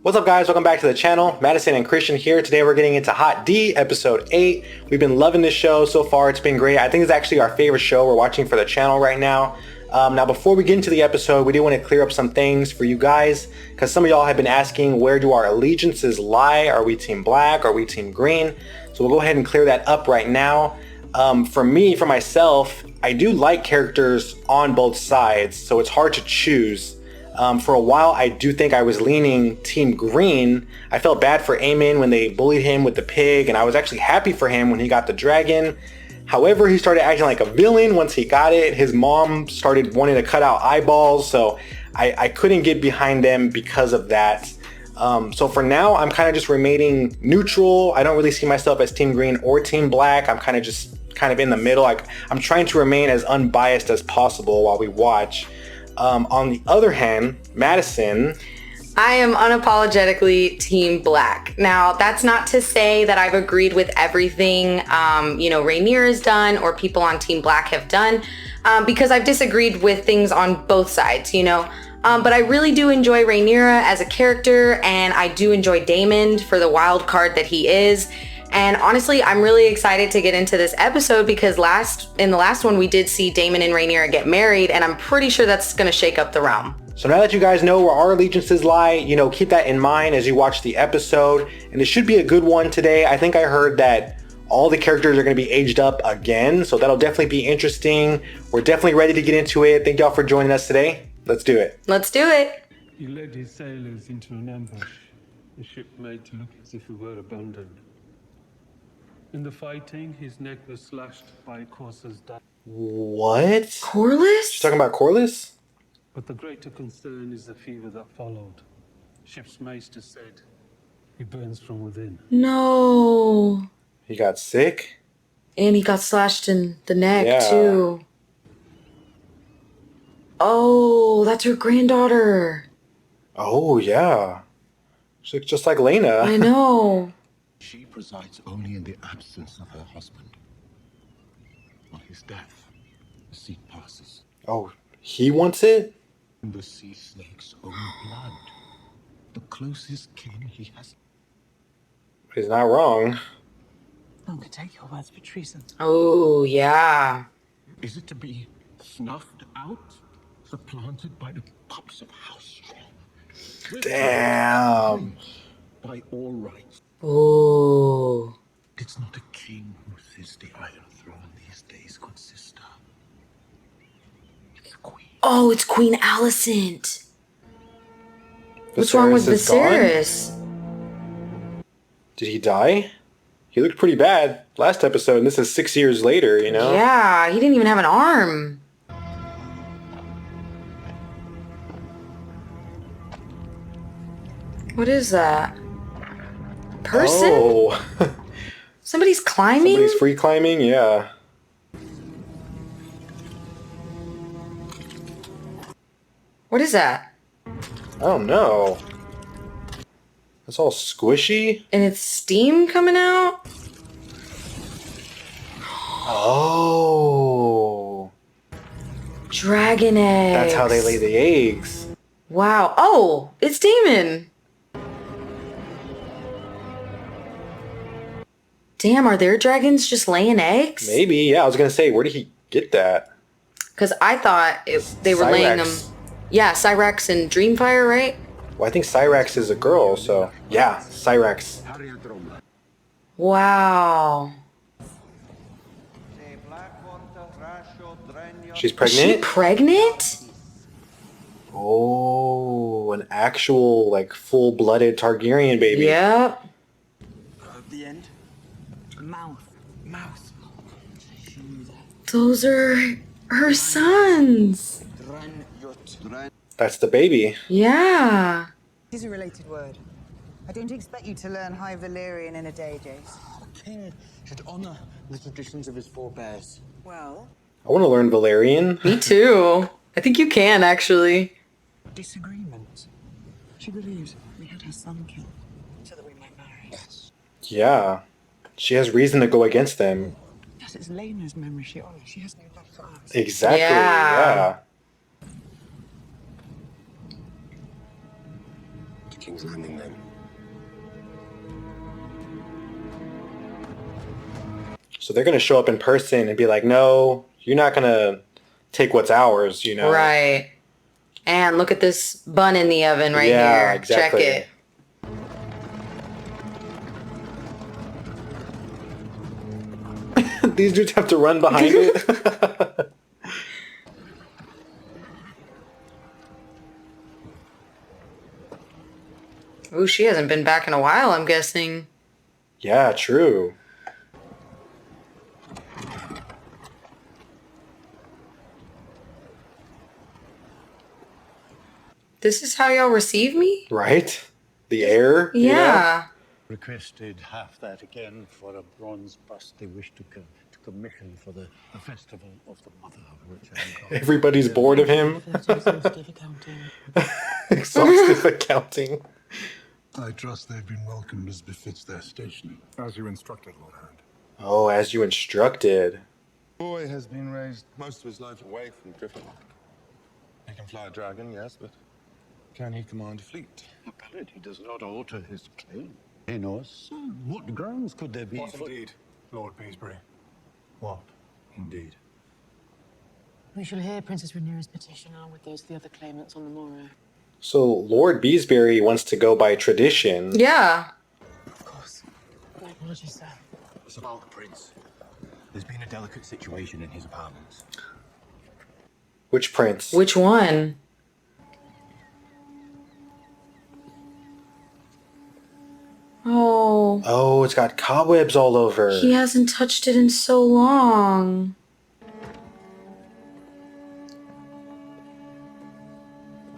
What's up, guys? Welcome back to the channel. Madison and Christian here. Today we're getting into Hot D episode 8. We've been loving this show so far. It's been great. I think it's actually our favorite show we're watching for the channel right now. Now before we get into the episode, we do want to clear up some things for you guys, because some of y'all have been asking, where do our allegiances lie? Are we team black? Are we team green? So we'll go ahead and clear that up right now. For myself, I do like characters on both sides, so it's hard to choose. For a while, I do think I was leaning Team Green. I felt bad for Aemon when they bullied him with the pig, and I was actually happy for him when he got the dragon. However, he started acting like a villain once he got it. His mom started wanting to cut out eyeballs, so I couldn't get behind them because of that. So for now, I'm kind of just remaining neutral. I don't really see myself as Team Green or Team Black. I'm kind of in the middle. I'm trying to remain as unbiased as possible while we watch. On the other hand, Madison, I am unapologetically Team Black. Now, that's not to say that I've agreed with everything, Rhaenyra's done or people on Team Black have done, because I've disagreed with things on both sides, But I really do enjoy Rhaenyra as a character, and I do enjoy Daemon for the wild card that he is. And honestly, I'm really excited to get into this episode because in the last one we did see Daemon and Rhaenyra get married, and I'm pretty sure that's going to shake up the realm. So now that you guys know where our allegiances lie, keep that in mind as you watch the episode. And it should be a good one today. I think I heard that all the characters are going to be aged up again, so that'll definitely be interesting. We're definitely ready to get into it. Thank y'all for joining us today. Let's do it. Let's do it. He led his sailors into an ambush, the ship made to look as if it were abandoned. In the fighting, his neck was slashed by a courser's dagger. What? Corlys? She's talking about Corlys? But the greater concern is the fever that followed. Ship's maester said, he burns from within. No. He got sick? And he got slashed in the neck, too. Oh, that's her granddaughter. Oh, yeah. She looks just like Lena. I know. She presides only in the absence of her husband. On his death, the seat passes. Oh, he wants it? The sea snake's own blood. The closest kin he has. He's not wrong. None could take your words for treason. Oh, yeah. Is it to be snuffed out? Supplanted by the pups of House Strong? Damn. By all rights. Oh. It's not a king who sits the Iron Throne these days, good sister. It's Queen. Oh, it's Queen Alicent. What's wrong with Viserys? Did he die? He looked pretty bad last episode, and this is 6 years later, Yeah, he didn't even have an arm. What is that? Person? Oh. Somebody's climbing? Somebody's free climbing? Yeah. What is that? I don't know. It's all squishy. And it's steam coming out? Oh. Dragon eggs. That's how they lay the eggs. Wow. Oh, it's Daemon. Damn, are there dragons just laying eggs? Maybe, yeah. I was going to say, where did he get that? Because I thought they were laying them. Yeah, Syrax and Dreamfire, right? Well, I think Syrax is a girl, so... Yeah, Syrax. Wow. She's pregnant? Is she pregnant? Oh, an actual, full-blooded Targaryen baby. Yep. The end. Mouth. Those are her sons. That's the baby. Yeah. It is a related word. I don't expect you to learn High Valyrian in a day, Jace. A king should honor the traditions of his forebears. Well, I want to learn Valyrian. Me too. I think you can, actually. Disagreement. She believes we had her son killed so that we might marry. Yes. Yeah. She has reason to go against them. Yes, it's Lena's memory she honors. She has no blood for us. Exactly, Yeah. yeah. King's Landing then. So they're gonna show up in person and be like, no, you're not gonna take what's ours, you know? Right. And look at this bun in the oven right Yeah, here. exactly. Check it. These dudes have to run behind it. Ooh, she hasn't been back in a while, I'm guessing. Yeah, true. This is how y'all receive me? Right? The air? you know? Yeah. Requested half that again for a bronze bust they wish to commission for the festival of the mother, which Everybody's bored of him. Exhaustive accounting. Exhaustive accounting. I trust they've been welcomed as befits their station. As you instructed, Lord Hand. Oh, as you instructed. Boy has been raised most of his life away from Driftmark. He can fly a dragon, yes, but can he command a fleet? ability does not alter his claim. Rhaenys, what grounds could there be? What indeed, Lord Beesbury? What indeed? We shall hear Princess Rhaenyra's petition along with those of the other claimants on the morrow. So Lord Beesbury wants to go by tradition. Yeah. Of course. My apologies, sir. It's about the prince. There's been a delicate situation in his apartments. Which prince? Which one? Oh. Oh, it's got cobwebs all over. He hasn't touched it in so long.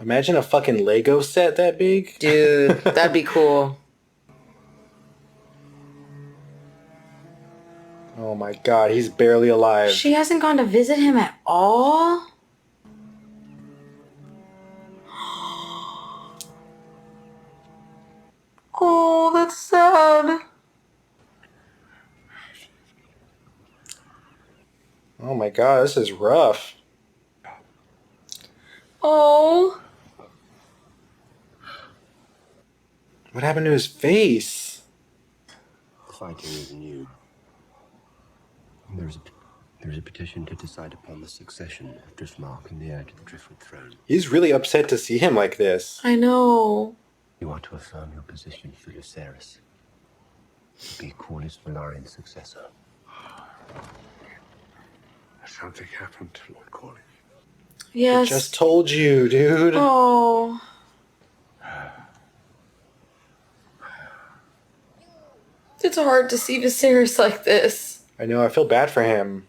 Imagine a fucking Lego set that big. Dude, that'd be cool. Oh my god, he's barely alive. She hasn't gone to visit him at all? Oh, that's sad. Oh my god, this is rough. Oh. What happened to his face? Fighting is new. There's a petition to decide upon the succession of Driftmark and the heir to the Driftwood throne. He's really upset to see him like this. I know. You are to affirm your position for Viserys. To be Corlys Velarion's successor. Something happened to Lord Corlys. Yes. Just told you, dude. Oh. It's hard to see Viserys like this. I know, I feel bad for him.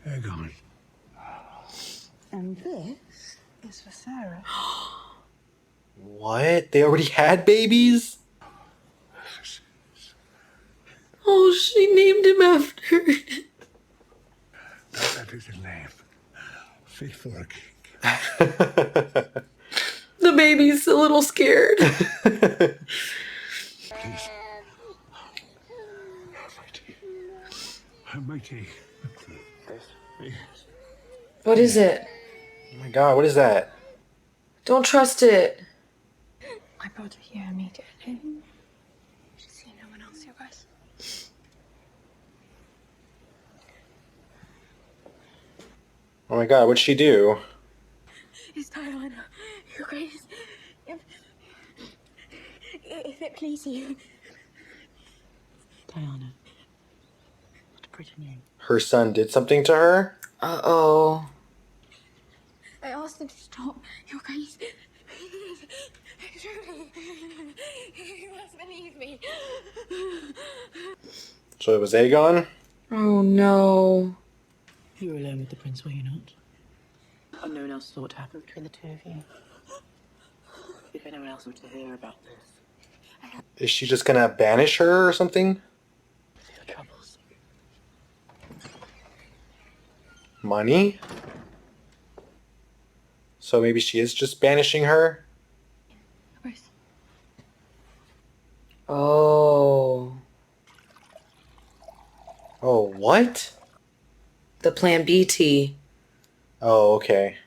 They're gone. And this is for Sarah. What? They already had babies? Oh, she named him after. That is his name. Fit for a king. The baby's a little scared. Please. Mighty. What is it? Oh my god, what is that? Don't trust it. I brought her here immediately. You should see no one else, you guys. Oh my god, what'd she do? It's Diana. You guys. If it please you. Diana. What a pretty name. Her son did something to her? Uh-oh. I asked him to stop. You guys. Truly. You must believe me. So it was Aegon? Oh, no. You were alone with the prince, were you not? And no one else saw what happened between the two of you. If anyone else were to hear about this. Is she just gonna banish her or something? Your troubles. Money? So maybe she is just banishing her? Bruce. Oh. Oh, what? The Plan B tea. Oh, okay.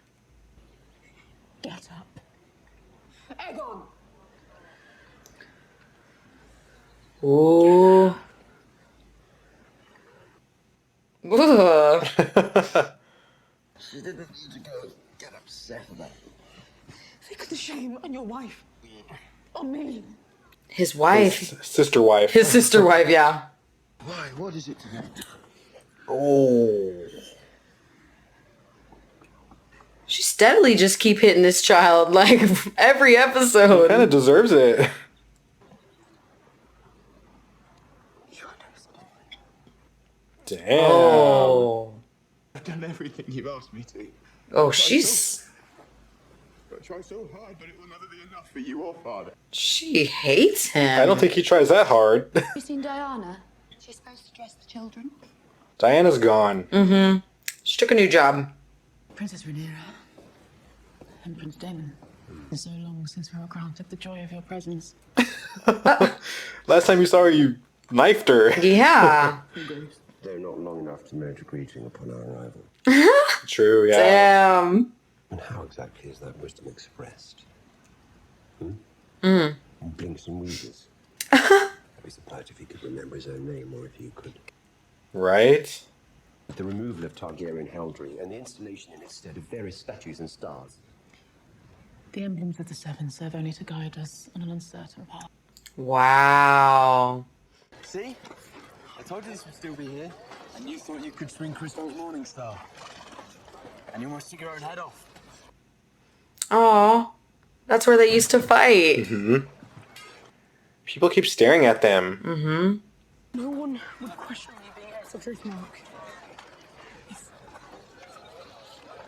Get up. Aegon! Ooh. Ugh. She didn't need to go get upset about it. Think of the shame on your wife. On me. His wife. His sister wife. His sister wife, yeah. Why? What is it today? Oh. She steadily just keep hitting this child like every episode. Kind of deserves it. Damn. Oh. I've done everything you've asked me to. Oh, she's... I try so hard, but it will never be enough for you or father. She hates him. I don't think he tries that hard. You seen Diana? She's supposed to dress the children. Diana's gone. Mm-hmm. She took a new job. Princess Rhaenyra and Prince Daemon. It's so long since we were granted the joy of your presence. Last time you saw her, you knifed her. Yeah. They're not long enough to merit a greeting upon our arrival. True, yeah. Damn. And how exactly is that wisdom expressed? Mm. In blinks and wheezes. I'd be surprised if he could remember his own name, or if you could. Right? The removal of Targaryen heraldry and the installation in its stead of various statues and stars. The emblems of the Seven serve only to guide us on an uncertain path. Wow. See? I told you this would still be here. And you thought you could swing Crystal's Morning Star. And you almost took your own head off. Aw. That's where they used to fight. Mm-hmm. People keep staring at them. Mm-hmm. No one would question me being out of Driftmark.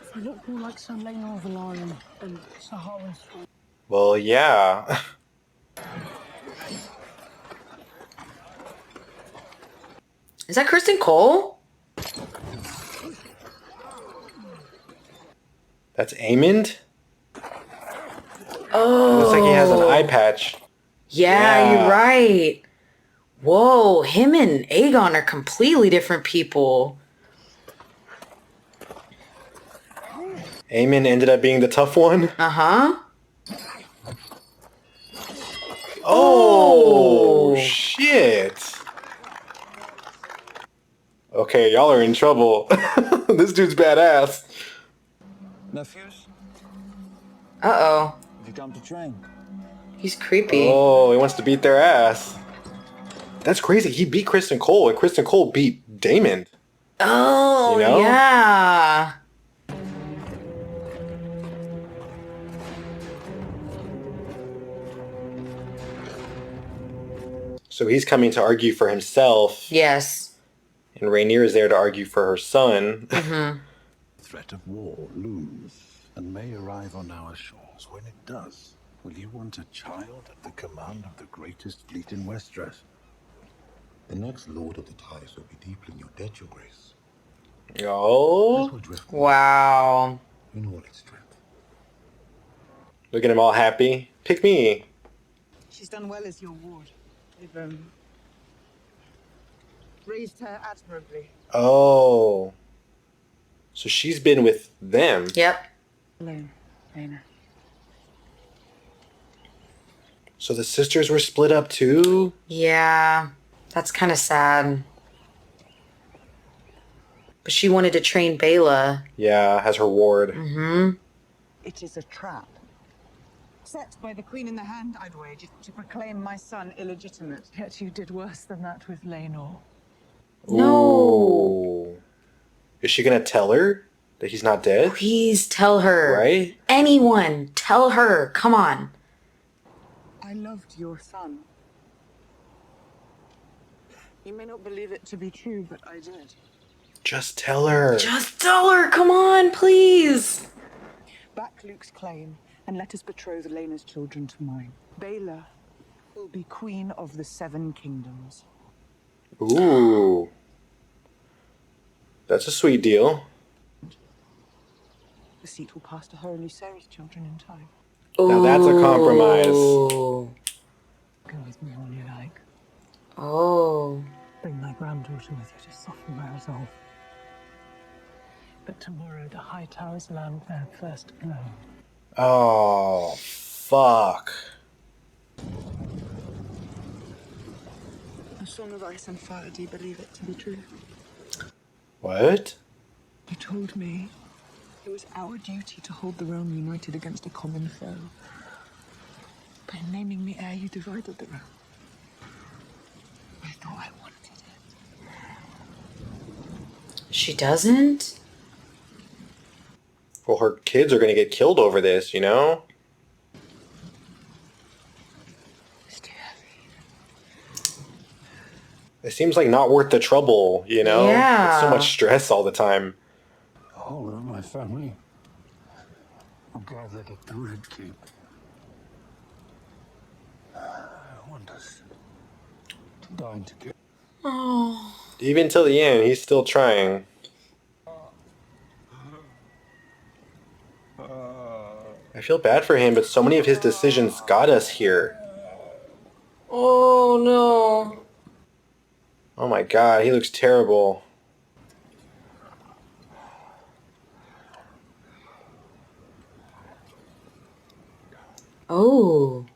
If I look more like Sir Rhaenyra Velaryon than Sir Harwin Strong. Well, yeah. Is that Kristen Cole? That's Aemond? Oh. Looks like he has an eye patch. Yeah, you're right. Whoa, him and Aegon are completely different people. Aemond ended up being the tough one. Uh-huh. Oh, shit. Okay, y'all are in trouble. This dude's badass. Nephews, Uh-oh. have you come to train? He's creepy. Oh, he wants to beat their ass. That's crazy. He beat Kristen Cole, and Kristen Cole beat Daemon. Oh, You know? yeah. So he's coming to argue for himself. Yes. And Rhaenyra is there to argue for her son. Mm-hmm. Threat of war looms and may arrive on our shores. When it does, will you want a child at the command of the greatest fleet in Westeros? The next Lord of the Ties will be deeply in your debt, Your Grace. Oh. This will drift. Wow. You know all its strength. Look at him all happy. Pick me. She's done well as your ward. They've raised her admirably. Oh. So she's been with them. Yep. Alone, Rhaena. So the sisters were split up too? Yeah. That's kind of sad. But she wanted to train Bela. Yeah, as her ward. Mm-hmm. It is a trap. Set by the Queen in the Hand, I'd wager, to proclaim my son illegitimate. Yet you did worse than that with Rhaenys. No. Ooh. Is she gonna tell her that he's not dead? Please tell her. Right? Anyone, tell her. Come on. I loved your son. You may not believe it to be true, but I did. Just tell her. Just tell her. Come on, please. Back Luke's claim, and let us betroth Elena's children to mine. Bela will be Queen of the Seven Kingdoms. Ooh. That's a sweet deal. The seat will pass to her and Viserys' children in time. Now that's a compromise. Ooh. Go with me all you like. Oh. Bring my granddaughter with you to soften my resolve. But tomorrow the High Tower's land their first blow. Oh, fuck. Son of ice and fire, do you believe it to be true? What? You told me it was our duty to hold the realm united against a common foe. But in naming me heir, you divided the realm. I thought I wanted it. She doesn't? Well, her kids are going to get killed over this, you know? It's too heavy. It seems like not worth the trouble, you know? Yeah. It's so much stress all the time. The whole of my family are gathered at the Red Keep. I want us to dine together. Oh. Even till the end, he's still trying. I feel bad for him, but so many of his decisions got us here. Oh no. Oh my god, he looks terrible. Oh.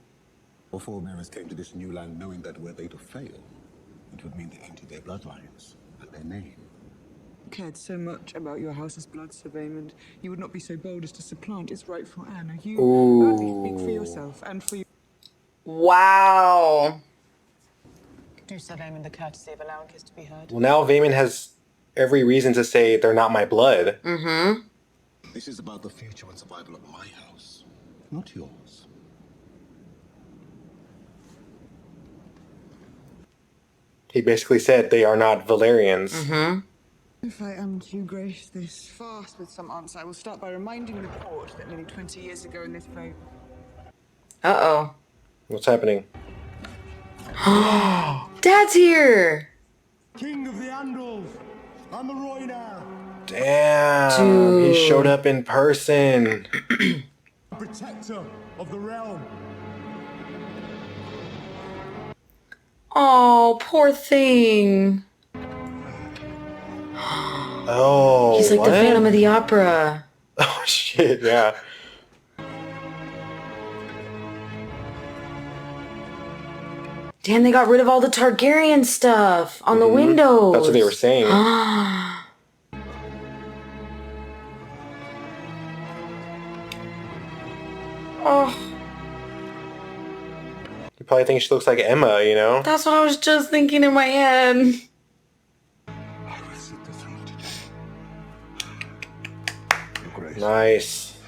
Our forebears came to this new land knowing that were they to fail, it would mean the end to their bloodlines and their name. Cared so much about your house's blood, Sir Vaymond, you would not be so bold as to supplant its rightful heir. Now you only speak for yourself and for you. Wow. Do Sir Vaymond the courtesy of allowing his to be heard. Well, now Vaymond has every reason to say they're not my blood. Mm-hmm. This is about the future and survival of my house, not yours. He basically said they are not Valerians. Mm-hmm. If I am to grace this fast with some answer, I will start by reminding the court that nearly 20 years ago in this very... Uh-oh. What's happening? Dad's here! King of the Andals and the Rhaenyra, Damn, he showed up in person. protector of the realm. Oh, poor thing. Oh, he's like what? the Phantom of the Opera. Oh shit, yeah. Damn, they got rid of all the Targaryen stuff on the windows. That's what they were saying. Oh, You probably think she looks like Emma, you know? that's what I was just thinking in my head. I will sit the throne today. Nice.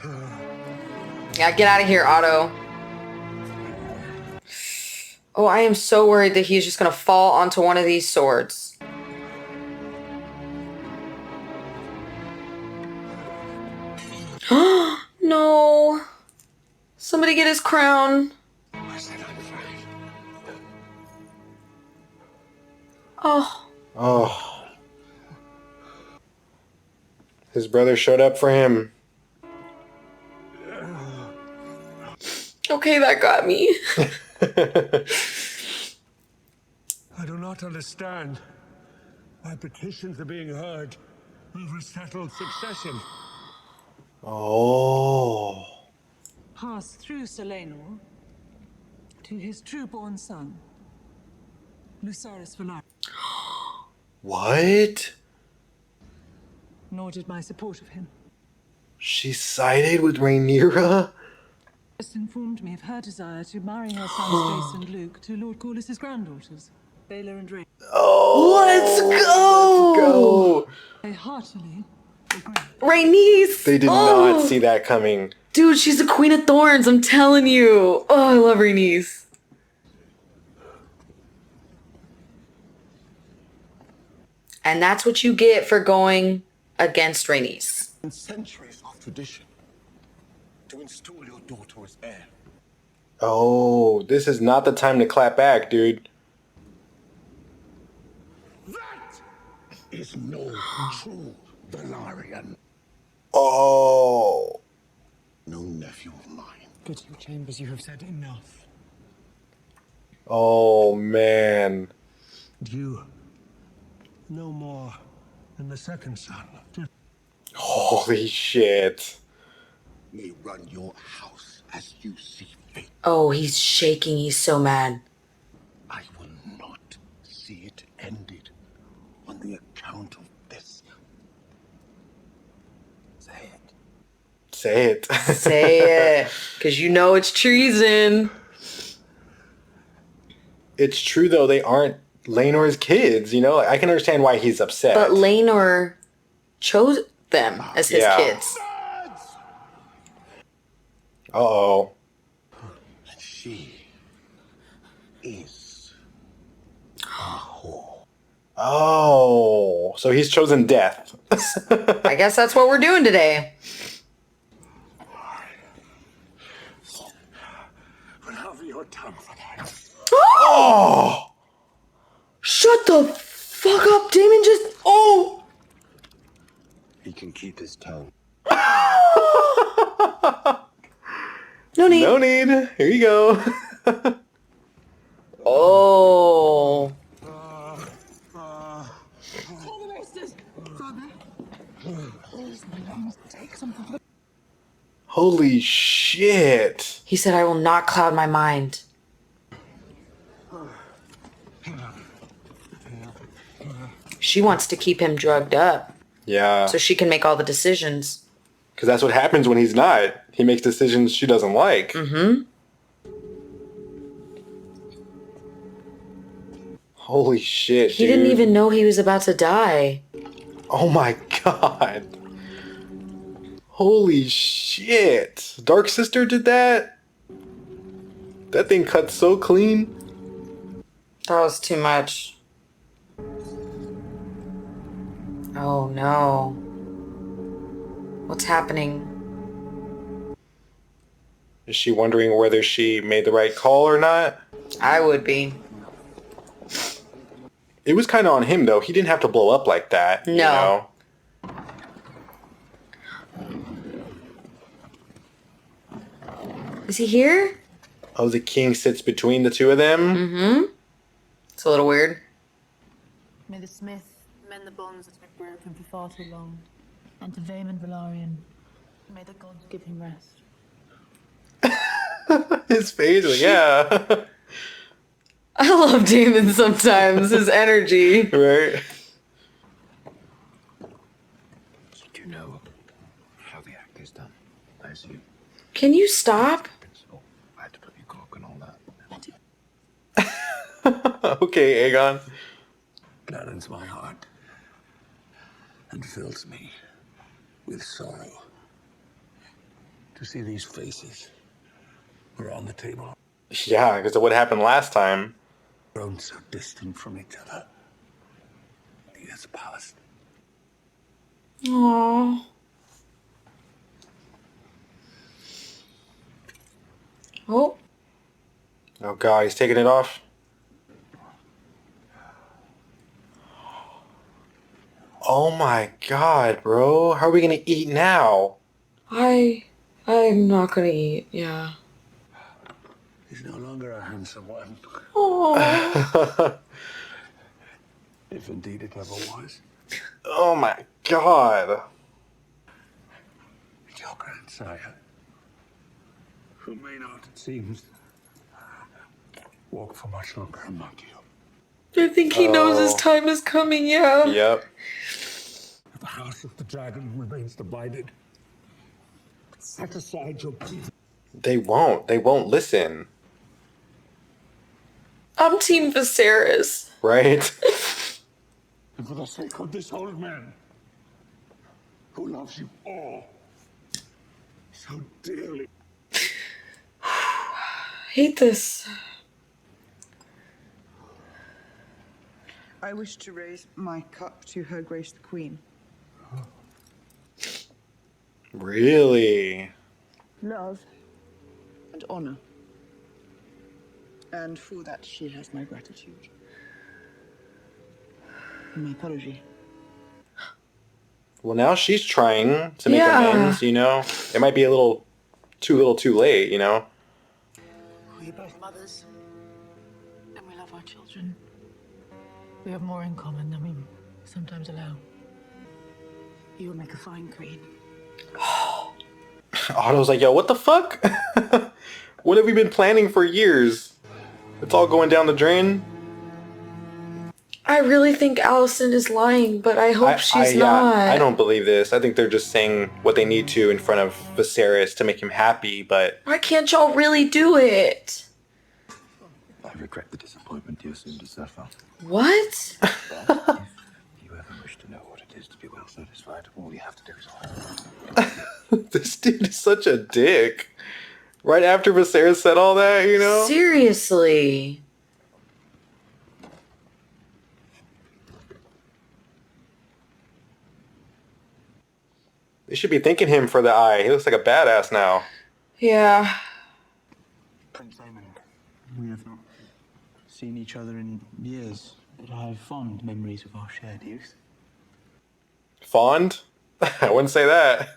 Yeah, get out of here, Otto. Oh, I am so worried that he's just gonna fall onto one of these swords. No. Somebody get his crown. Oh. Oh. His brother showed up for him. Okay, that got me. I do not understand why petitions are being heard over settled succession. Oh. Pass through Selenor to his true-born son, Viserys Velaryon. What? Nor did my support of him. She sided with Rhaenyra? Just informed me of her desire to marry her sons Jace and Luke to Lord Corlys's granddaughters, Baela and Rhaenys. Oh, let's go! Let's go! I heartily agree. Rhaenys! They did not see that coming. Dude, she's the Queen of Thorns, I'm telling you. Oh, I love Rhaenys. And that's what you get for going against Rhaenys. And centuries of tradition to install your daughter as heir. Oh, this is not the time to clap back, dude. That is no true Velaryon. Oh. No nephew of mine. Good your chambers, you have said enough. Oh, man. You no more than the second son. Holy shit. May run your house as you see fit. Oh, he's shaking. He's so mad. I will not see depended on the account of this. Say it. Say it. Say it. Because you know it's treason. It's true, though. They aren't Laenor's kids, you know? I can understand why he's upset. But Laenor chose them as his kids. Uh-oh. And she is a whore. Oh. So he's chosen death. I guess that's what we're doing today. We'll have your tongue for that. Oh! Shut the fuck up, Damon. Just... Oh! He can keep his tongue. No need. No need. Here you go. Oh. Holy shit. He said, I will not cloud my mind. She wants to keep him drugged up. Yeah. So she can make all the decisions. Because that's what happens when he's not. He makes decisions she doesn't like. Mm-hmm. Holy shit, He dude. didn't even know he was about to die. Oh my god. Holy shit. Dark Sister did that? That thing cut so clean. That was too much. Oh no. What's happening? Is she wondering whether she made the right call or not? I would be. It was kind of on him, though. He didn't have to blow up like that. No. You know? Is he here? Oh, the king sits between the two of them? Mm-hmm. It's a little weird. May the smith mend the bonds that have been broken for far too long. And to Vaemon Velaryon, may the gods give him rest. His face, yeah. I love Damon sometimes, his energy. Right? Do you know how the act is done? I assume. Can you stop? I had to put your cock and all that. Okay, Aegon. Gladdens my heart and fills me with sorrow to see these faces around the table. Yeah, because of what happened last time. Grown so distant from each other. Years past. Aww. Oh. Oh god, he's taking it off. Oh my god, bro. How are we gonna eat now? I'm not gonna eat, yeah. He's no longer a handsome one. Oh. If indeed it ever was. Oh my god. Your grandsire, who may not, it seems, walk for much longer among you. I think he knows his time is coming, yeah. Yep. The house of the dragon remains divided. Set aside your grief. They won't. They won't listen. I'm Team Viserys. Right? And for the sake of this old man, who loves you all so dearly. Hate this. I wish to raise my cup to Her Grace the Queen. Really? Love and honor. And for that she has my gratitude. And my apology. Well, now she's trying to make amends, you know? It might be a little too late, you know? We're both mothers. And we love our children. We have more in common than we sometimes allow. You will make a fine queen. Otto's like, yo, what the fuck? What have we been planning for years? It's all going down the drain? I really think Allison is lying, but I hope she's not. I don't believe this. I think they're just saying what they need to in front of Viserys to make him happy, but... Why can't y'all really do it? I regret the disappointment you assumed to suffer. What? If you ever wish to know what it is to be well satisfied, all you have to do is hold. This dude is such a dick. Right after Viserys said all that, you know? Seriously. They should be thanking him for the eye. He looks like a badass now. Yeah. Prince Aemon, we have not seen each other in years, but I have fond memories of our shared youth. Fond? I wouldn't say that.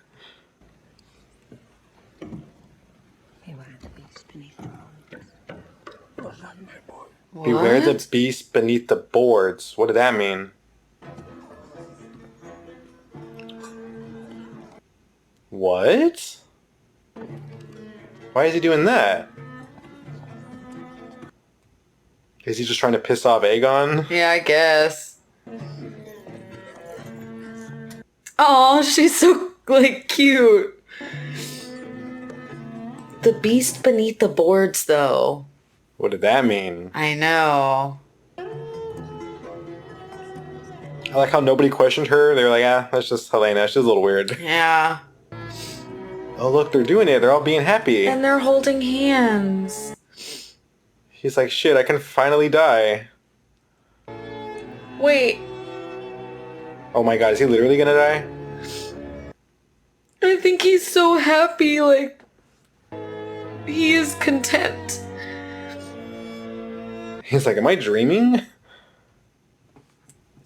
Beware the beast beneath the boards. What did that mean? What? Why is he doing that? Is he just trying to piss off Aegon? Yeah, I guess. Oh, she's so, like, cute. The beast beneath the boards, though. What did that mean? I know. I like how nobody questioned her. They were like, ah, that's just Helena. She's a little weird. Yeah. Oh, look, they're doing it. They're all being happy. And they're holding hands. He's like, shit, I can finally die. Wait. Oh my god, is he literally gonna die? I think he's so happy, like, he is content. He's like, am I dreaming?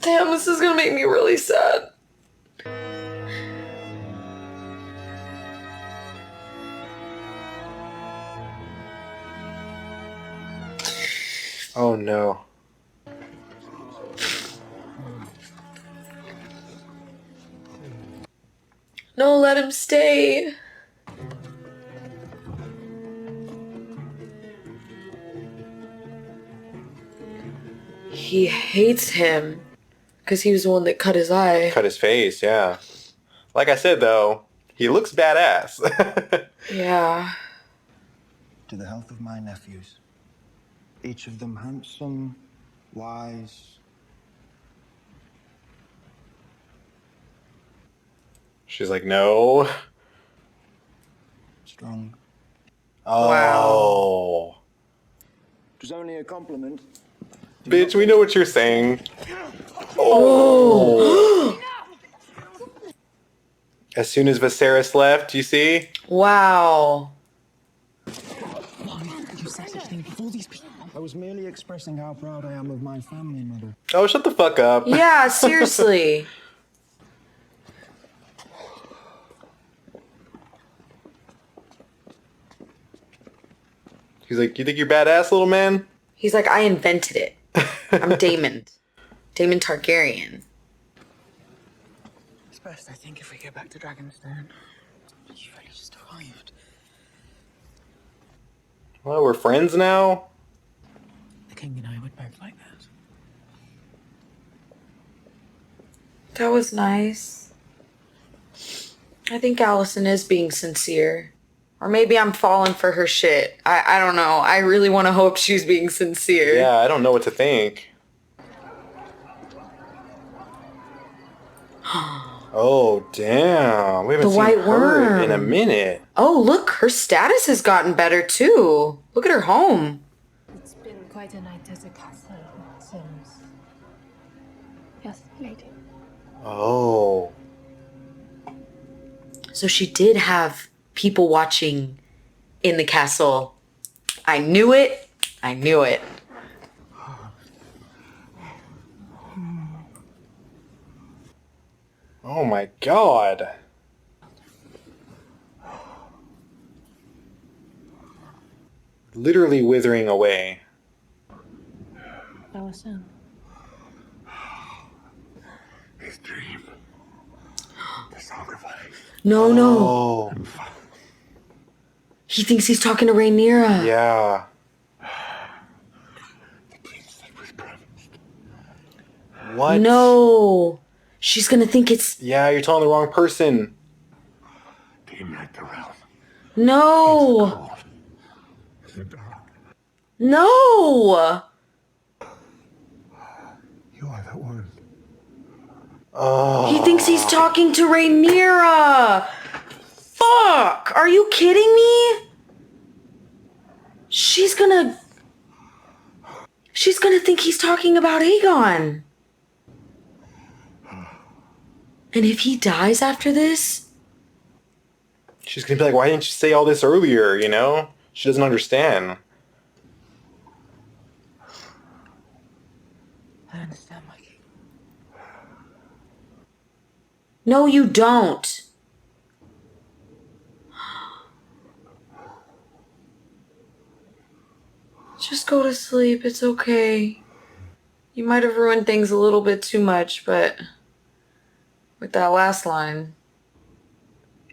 Damn, this is gonna make me really sad. Oh no. No, let him stay. He hates him because he was the one that cut his eye. Cut his face, yeah. Like I said, though, he looks badass. Yeah. To the health of my nephews. Each of them handsome, wise. She's like, no. Strong. Oh. Wow. It was only a compliment. Bitch, we know what you're saying. Oh. As soon as Viserys left, you see? Wow. You said such thing before these people. I was merely expressing how proud I am of my family, Mother. Oh, shut the fuck up. Yeah, seriously. He's like, you think you're badass, little man? He's like, I invented it. I'm Daemon. Daemon Targaryen. It's best, I think, if we get back to Dragonstone. You've only just arrived. Well, we're friends now? The king and I would both like that. That was nice. I think Allison is being sincere. Or maybe I'm falling for her shit. I don't know. I really want to hope she's being sincere. Yeah, I don't know what to think. Oh, damn. We haven't The seen white her in a worm. minute. Oh, look, her status has gotten better too. Look at her home. It's been quite a night at the castle, it seems. Yes, lady. Oh. So she did have people watching in the castle. I knew it. I knew it. Oh my god. Literally withering away. Allison. His dream. The song of life. No, no. Oh. He thinks he's talking to Rhaenyra. Yeah. The prince that was promised. What? No. She's gonna think it's... Yeah, you're telling the wrong person. Demonic the realm. No. The dark. No. You are that one. Oh. He thinks he's talking to Rhaenyra. Fuck. Are you kidding me? She's gonna think he's talking about Aegon. And if he dies after this? She's gonna be like, why didn't you say all this earlier, you know? She doesn't understand. I understand, Mikey. No, you don't. Just go to sleep. It's okay. You might have ruined things a little bit too much, but with that last line.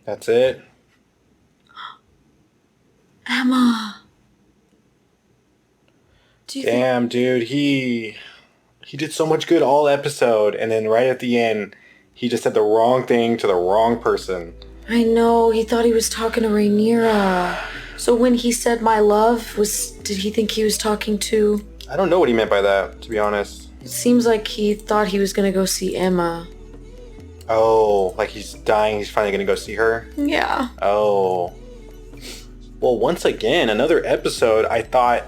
That's it. Emma. Damn, dude, he did so much good all episode, and then right at the end, he just said the wrong thing to the wrong person. I know, he thought he was talking to Rhaenyra. So when he said my love, did he think he was talking to... I don't know what he meant by that, to be honest. It seems like he thought he was gonna go see Emma. Oh, like he's dying, he's finally gonna go see her? Yeah. Oh. Well, once again, another episode, I thought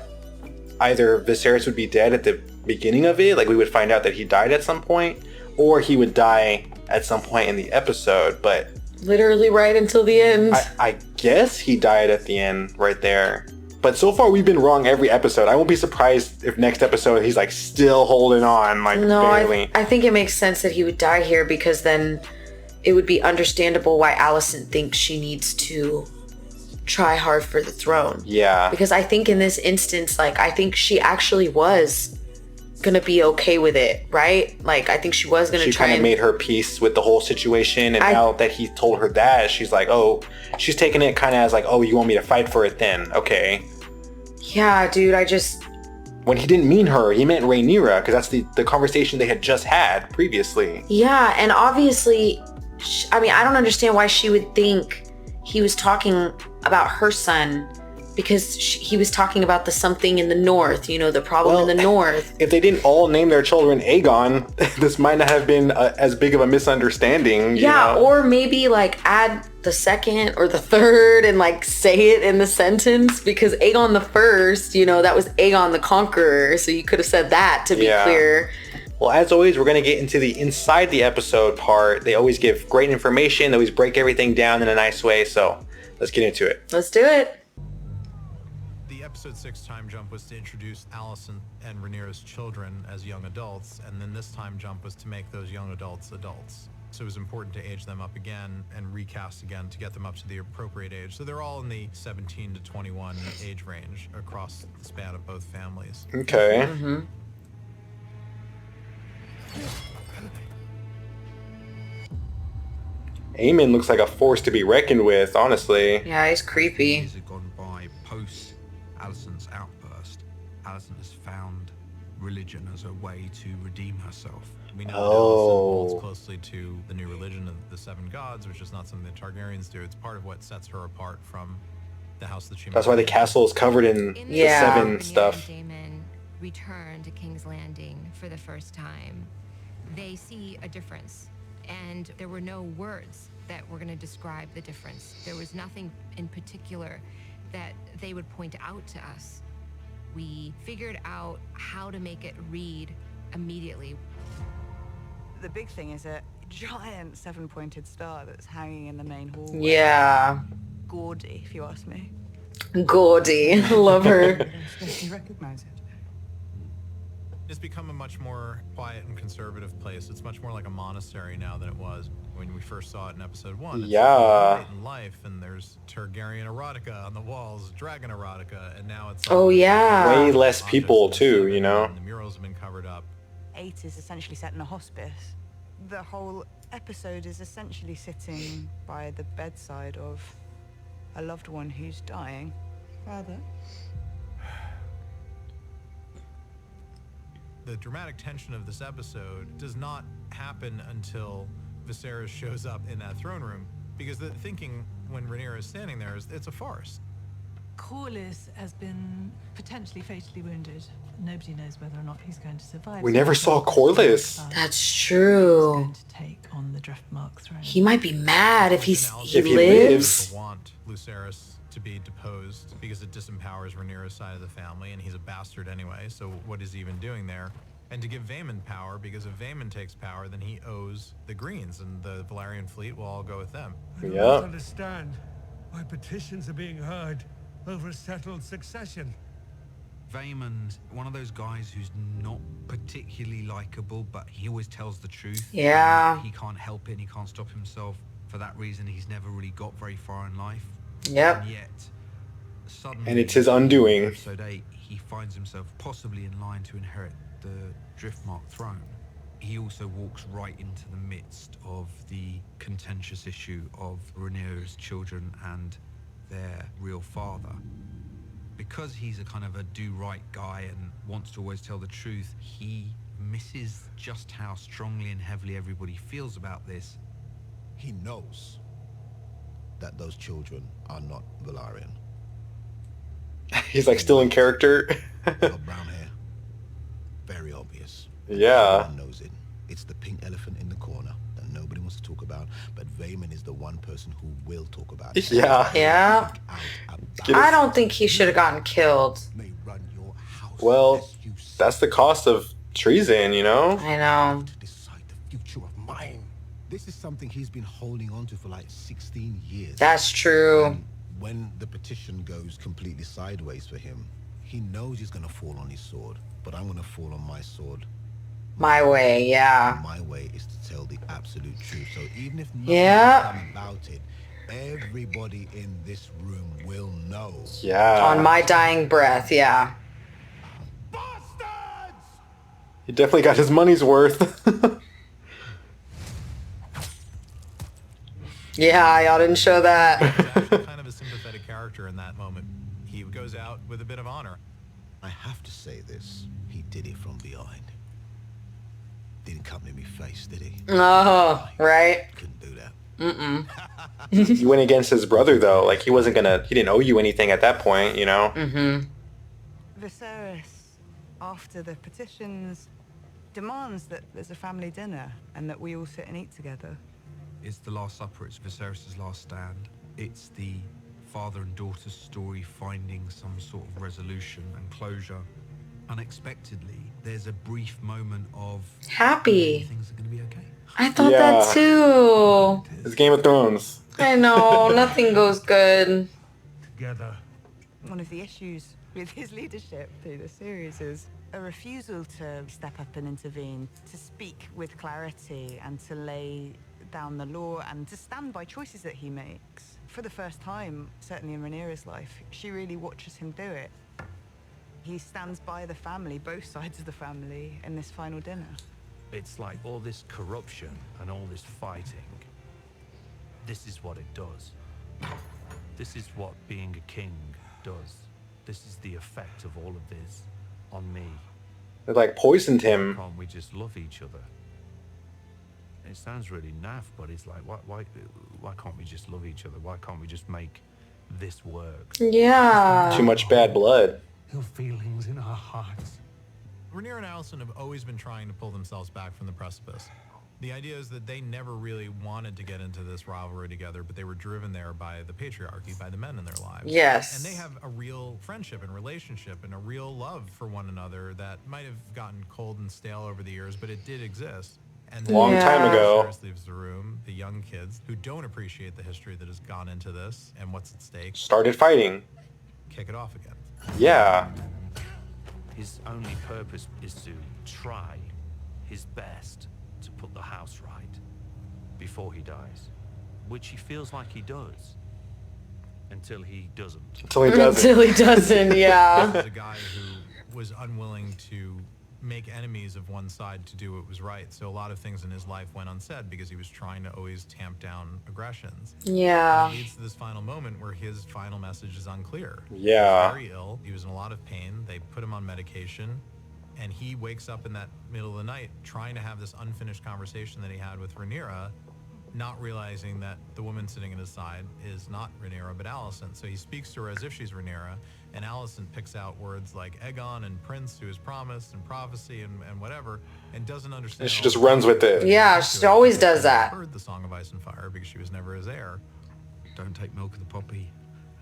either Viserys would be dead at the beginning of it, like we would find out that he died at some point, or he would die at some point in the episode, but... Literally right until the end. I guess he died at the end right there. But so far we've been wrong every episode. I won't be surprised if next episode he's like still holding on, like barely. I think it makes sense that he would die here because then it would be understandable why Alicent thinks she needs to try hard for the throne. Yeah. Because I think in this instance, like, I think she actually was gonna be okay with it, right? Like, I think she was gonna try She kind of made her peace with the whole situation, and now that he told her that, she's like, oh, she's taking it kind of as like, oh, you want me to fight for it then? Okay. Yeah, dude, I just... When he didn't mean her, he meant Rhaenyra, because that's the conversation they had just had previously. Yeah, and obviously, I mean, I don't understand why she would think he was talking about her son, because he was talking about the something in the north, you know, the problem in the north. If they didn't all name their children Aegon, this might not have been as big of a misunderstanding. Yeah, or maybe like add the second or the third and like say it in the sentence, because Aegon the First, you know, that was Aegon the Conqueror, so you could have said that to be clear. Well, as always, we're going to get into the inside the episode part. They always give great information. They always break everything down in a nice way, so let's get into it. Let's do it. Episode 6 time jump was to introduce Alicent and Rhaenyra's children as young adults, and then this time jump was to make those young adults adults. So it was important to age them up again and recast again to get them up to the appropriate age. So they're all in the 17 to 21 age range across the span of both families. Okay. Mm-hmm. Aemon looks like a force to be reckoned with, honestly. Yeah, he's creepy. Years have gone by post Alicent's outburst. Alicent has found religion as a way to redeem herself. We know that Alicent holds closely to the new religion of the Seven Gods, which is not something the Targaryens do. It's part of what sets her apart from the house that she... That's why the castle is covered in the seven stuff. Daemon return to King's Landing for the first time. They see a difference, and there were no words that were going to describe the difference. There was nothing in particular that they would point out to us. We figured out how to make it read immediately. The big thing is a giant 7-pointed star that's hanging in the main hallway. Yeah. Gaudy, if you ask me. Gaudy. Love her. You recognize it? It's become a much more quiet and conservative place. It's much more like a monastery now than it was when we first saw it in episode 1. It's Yeah. in life, and there's Targaryen erotica on the walls, dragon erotica, and now it's... Oh, yeah. Way less people, too, you know? The murals have been covered up. 8 is essentially set in a hospice. The whole episode is essentially sitting by the bedside of a loved one who's dying. Father? The dramatic tension of this episode does not happen until Viserys shows up in that throne room, because the thinking when Rhaenyra is standing there is it's a farce. Corlys has been potentially fatally wounded. Nobody knows whether or not he's going to survive. We never saw Corlys. That's true. Going to take on the Driftmark throne. He might be mad if he If he lives. Want Lucerys to be deposed because it disempowers Rhaenyra's side of the family, and he's a bastard anyway, so what is he even doing there? And to give Vaemond power, because if Vaemond takes power, then he owes the Greens, and the Valyrian fleet will all go with them. I don't understand why petitions are being heard over a settled succession. Vaemond, one of those guys who's not particularly likable, but he always tells the truth. Yeah. He can't help it and he can't stop himself. For that reason, he's never really got very far in life. Yep. And yet, suddenly, And it's his undoing. Episode 8, he finds himself possibly in line to inherit the Driftmark throne. He also walks right into the midst of the contentious issue of Rhaenyra's children and their real father. Because he's a kind of a do-right guy and wants to always tell the truth, he misses just how strongly and heavily everybody feels about this. He knows that those children are not Valyrian. He's like still in character. Got brown hair. Very obvious. Yeah. Everyone knows it. It's the pink elephant in the corner that nobody wants to talk about, but Vaemond is the one person who will talk about it. Yeah. Yeah. I don't think he should have gotten killed. Well, that's the cost of treason, you know? I know. Future of mine. This is something he's been holding on to for like 16 years. That's true. And when the petition goes completely sideways for him, he knows he's going to fall on his sword, but I'm going to fall on my sword. My way, yeah. My way is to tell the absolute truth. So even if nothing Yeah. is about it, everybody in this room will know. Yeah. On my dying breath, yeah. He definitely got his money's worth. Yeah, y'all didn't show that. Kind of a sympathetic character in that moment. He goes out with a bit of honor. I have to say this. He did it from behind. Didn't come to me face, did he? Oh, right. Couldn't do that. Mm-mm. He went against his brother, though. Like, he didn't owe you anything at that point, you know? Mm-hmm. Viserys, after the petitions, demands that there's a family dinner and that we all sit and eat together. It's the Last Supper, it's Viserys' last stand. It's the father and daughter's story finding some sort of resolution and closure. Unexpectedly, there's a brief moment of Happy. things are going to be okay. I thought that too. It's Game of Thrones. I know, nothing goes good. Together. One of the issues with his leadership through the series is a refusal to step up and intervene, to speak with clarity and to lay down the law and to stand by choices that he makes. For the first time, certainly in Rhaenyra's life, she really watches him do it. He stands by the family, both sides of the family, in this final dinner. It's like all this corruption and all this fighting. This is what it does. This is what being a king does. This is the effect of all of this on me. They like poisoned him. Can't we just love each other? It sounds really naff, but it's like, why can't we just love each other? Why can't we just make this work? Yeah. Too much bad blood. Your feelings in our hearts. Rhaenyra and Alicent have always been trying to pull themselves back from the precipice. The idea is that they never really wanted to get into this rivalry together, but they were driven there by the patriarchy, by the men in their lives. Yes. And they have a real friendship and relationship and a real love for one another that might have gotten cold and stale over the years, but it did exist. And then Long time ago. Viserys leaves the room. The young kids who don't appreciate the history that has gone into this and what's at stake Started fighting. kick it off again. Yeah. His only purpose is to try his best to put the house right before he dies, which he feels like he does until he doesn't. Until he doesn't. Until he doesn't, yeah. The guy who was unwilling to make enemies of one side to do what was right. So a lot of things in his life went unsaid because he was trying to always tamp down aggressions. Yeah. And it leads to this final moment where his final message is unclear. Yeah. He was very ill. He was in a lot of pain. They put him on medication. And he wakes up in that middle of the night trying to have this unfinished conversation that he had with Rhaenyra, not realizing that the woman sitting at his side is not Rhaenyra, but Alicent. So he speaks to her as if she's Rhaenyra, and Alicent picks out words like Aegon and Prince, who is promised, and prophecy, and whatever, and doesn't understand. And she just runs with it. Yeah, she always does that. Heard the Song of Ice and Fire because she was never his heir. Don't take milk of the poppy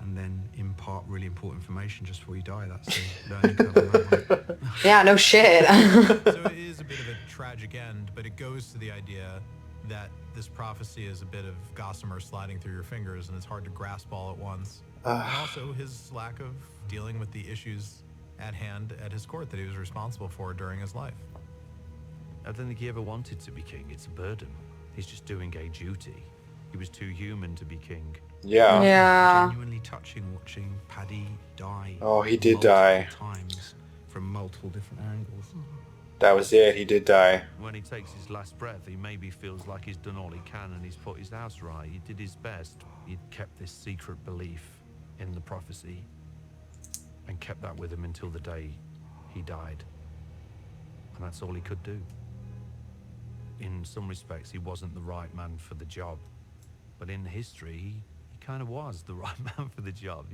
and then impart really important information just before you die. That's the learning curve. Yeah, no shit. So it is a bit of a tragic end, but it goes to the idea that this prophecy is a bit of gossamer sliding through your fingers, and it's hard to grasp all at once. And also his lack of dealing with the issues at hand at his court that he was responsible for during his life. I don't think he ever wanted to be king. It's a burden. He's just doing a duty. He was too human to be king. Yeah. Yeah. Genuinely touching watching Paddy die. Oh, he did multiple die. times from multiple different angles. That was it. He did die. When he takes his last breath, he maybe feels like he's done all he can and he's put his house right. He did his best. He kept this secret belief in the prophecy and kept that with him until the day he died. And that's all he could do. In some respects, he wasn't the right man for the job. But in history, he kind of was the right man for the job,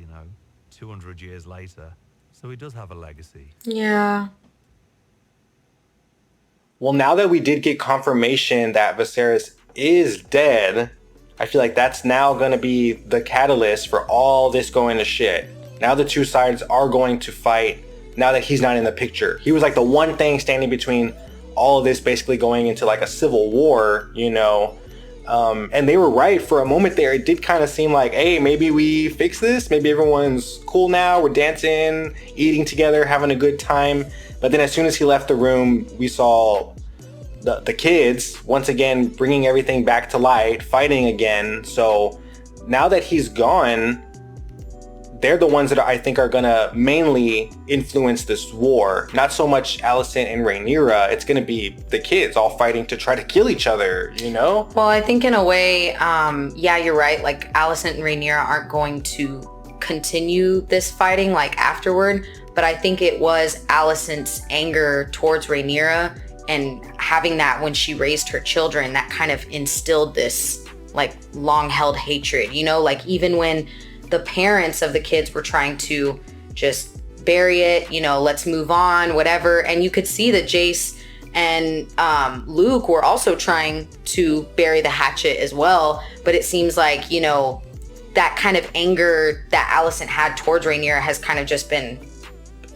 200 years later. So he does have a legacy. Yeah. Well, now that we did get confirmation that Viserys is dead, I feel like that's now going to be the catalyst for all this going to shit. Now the two sides are going to fight now that he's not in the picture. He was like the one thing standing between all of this basically going into like a civil war, and they were right for a moment there. It did kind of seem like, hey, maybe we fix this. Maybe everyone's cool now. We're dancing, eating together, having a good time. But then as soon as he left the room, we saw the kids once again bringing everything back to light, fighting again. So now that he's gone, they're the ones that I think are gonna mainly influence this war. Not so much Alicent and Rhaenyra. It's gonna be the kids all fighting to try to kill each other, Well, I think in a way, yeah, you're right. Like Alicent and Rhaenyra aren't going to continue this fighting like afterward. But I think it was Alicent's anger towards Rhaenyra and having that when she raised her children that kind of instilled this like long held hatred, like even when the parents of the kids were trying to just bury it, let's move on, whatever. And you could see that Jace and Luke were also trying to bury the hatchet as well. But it seems like, that kind of anger that Alicent had towards Rhaenyra has kind of just been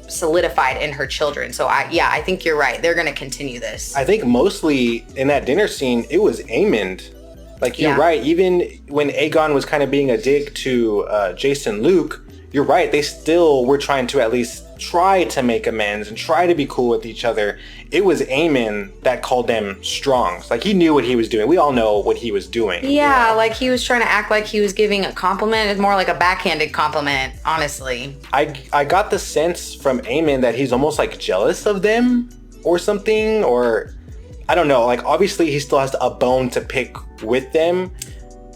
solidified in her children. So I think you're right. They're going to continue this. I think mostly in that dinner scene, it was Aemond. Like, you're right. Even when Aegon was kind of being a dick to Jason Luke, you're right. They still were trying to at least try to make amends and try to be cool with each other. It was Aemond that called them strongs. Like, he knew what he was doing. We all know what he was doing. Yeah, like he was trying to act like he was giving a compliment. It's more like a backhanded compliment, honestly. I got the sense from Aemond that he's almost like jealous of them or something, or I don't know. Like, obviously he still has a bone to pick with them.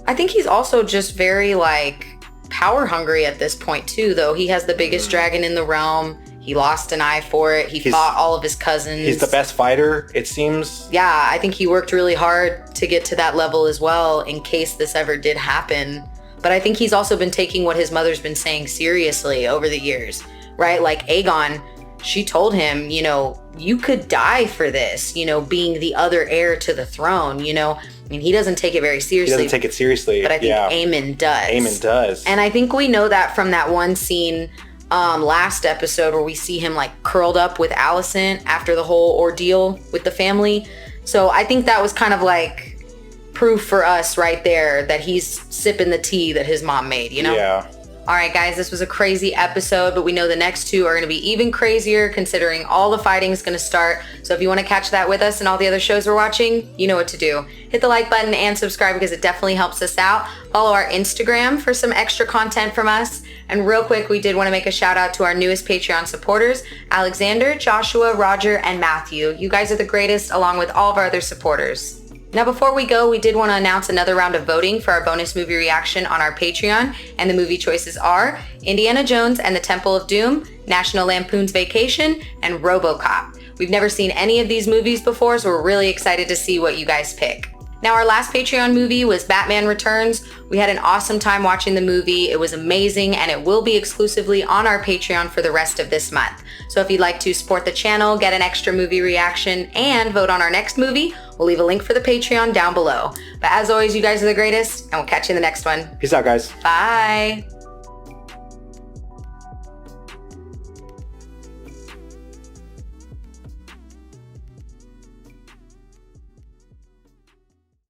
I think he's also just very like power hungry at this point too, though. He has the biggest dragon in the realm. He lost an eye for it. He fought all of his cousins. He's the best fighter, it seems. Yeah, I think he worked really hard to get to that level as well in case this ever did happen. But I think he's also been taking what his mother's been saying seriously over the years, right? Like Aegon, she told him, you could die for this, being the other heir to the throne, I mean, he doesn't take it very seriously. He doesn't take it seriously. But I think Aemond does. Aemond does. And I think we know that from that one scene last episode where we see him like curled up with Alicent after the whole ordeal with the family. So I think that was kind of like proof for us right there that he's sipping the tea that his mom made, Yeah. All right, guys, this was a crazy episode, but we know the next two are going to be even crazier considering all the fighting is going to start. So if you want to catch that with us and all the other shows we're watching, you know what to do. Hit the like button and subscribe because it definitely helps us out. Follow our Instagram for some extra content from us. And real quick, we did want to make a shout out to our newest Patreon supporters, Alexander, Joshua, Roger, and Matthew. You guys are the greatest, along with all of our other supporters. Now, before we go, we did want to announce another round of voting for our bonus movie reaction on our Patreon. And the movie choices are Indiana Jones and the Temple of Doom, National Lampoon's Vacation, and RoboCop. We've never seen any of these movies before, so we're really excited to see what you guys pick. Now, our last Patreon movie was Batman Returns. We had an awesome time watching the movie. It was amazing, and it will be exclusively on our Patreon for the rest of this month. So if you'd like to support the channel, get an extra movie reaction, and vote on our next movie, we'll leave a link for the Patreon down below. But as always, you guys are the greatest, and we'll catch you in the next one. Peace out, guys. Bye.